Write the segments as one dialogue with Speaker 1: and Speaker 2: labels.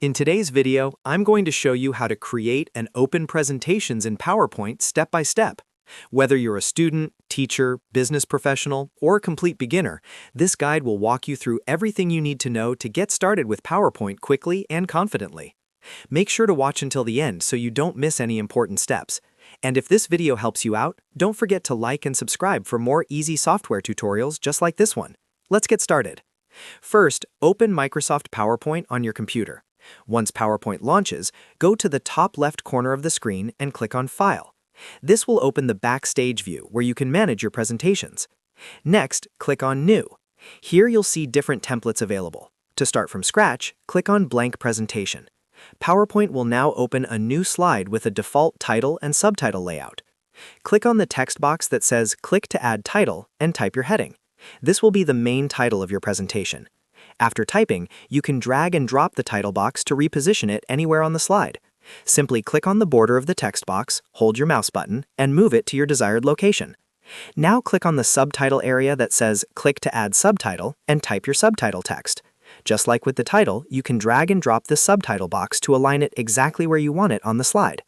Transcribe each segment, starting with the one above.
Speaker 1: In today's video, I'm going to show you how to create and open presentations in PowerPoint step by step. Whether you're a student, teacher, business professional, or a complete beginner, this guide will walk you through everything you need to know to get started with PowerPoint quickly and confidently. Make sure to watch until the end so you don't miss any important steps. And if this video helps you out, don't forget to like and subscribe for more easy software tutorials just like this one. Let's get started. First, open Microsoft PowerPoint on your computer. Once PowerPoint launches, go to the top left corner of the screen and click on File. This will open the Backstage view where you can manage your presentations. Next, click on New. Here you'll see different templates available. To start from scratch, click on Blank Presentation. PowerPoint will now open a new slide with a default title and subtitle layout. Click on the text box that says Click to add title and type your heading. This will be the main title of your presentation. After typing, you can drag and drop the title box to reposition it anywhere on the slide. Simply click on the border of the text box, hold your mouse button, and move it to your desired location. Now click on the subtitle area that says Click to add subtitle and type your subtitle text. Just like with the title, you can drag and drop the subtitle box to align it exactly where you want it on the slide.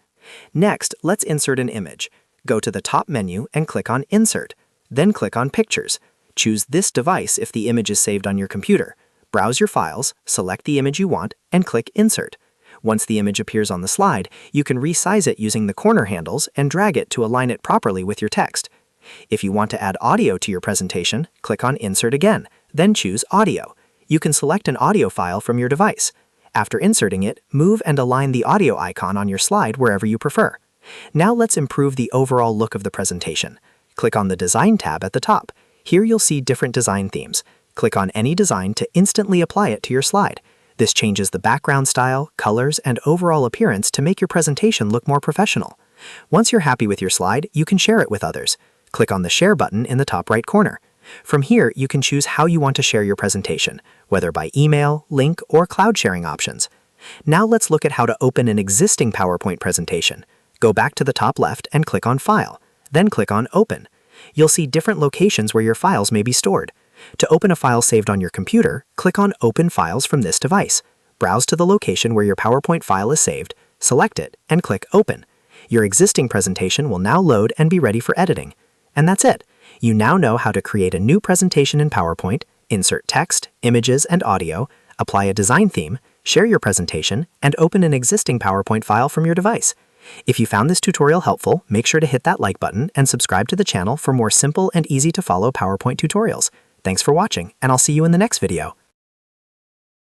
Speaker 1: Next, let's insert an image. Go to the top menu and click on Insert. Then click on Pictures. Choose this device if the image is saved on your computer. Browse your files, select the image you want, and click Insert. Once the image appears on the slide, you can resize it using the corner handles and drag it to align it properly with your text. If you want to add audio to your presentation, click on Insert again, then choose Audio. You can select an audio file from your device. After inserting it, move and align the audio icon on your slide wherever you prefer. Now let's improve the overall look of the presentation. Click on the Design tab at the top. Here you'll see different design themes. Click on any design to instantly apply it to your slide. This changes the background style, colors, and overall appearance to make your presentation look more professional. Once you're happy with your slide, you can share it with others. Click on the Share button in the top right corner. From here, you can choose how you want to share your presentation, whether by email, link, or cloud sharing options. Now let's look at how to open an existing PowerPoint presentation. Go back to the top left and click on File. Then click on Open. You'll see different locations where your files may be stored. To open a file saved on your computer, click on Open Files from this device. Browse to the location where your PowerPoint file is saved, select it, and click Open. Your existing presentation will now load and be ready for editing. And that's it. You now know how to create a new presentation in PowerPoint, insert text, images, and audio, apply a design theme, share your presentation, and open an existing PowerPoint file from your device. If you found this tutorial helpful, make sure to hit that like button and subscribe to the channel for more simple and easy to follow PowerPoint tutorials. Thanks for watching, and I'll see you in the next video.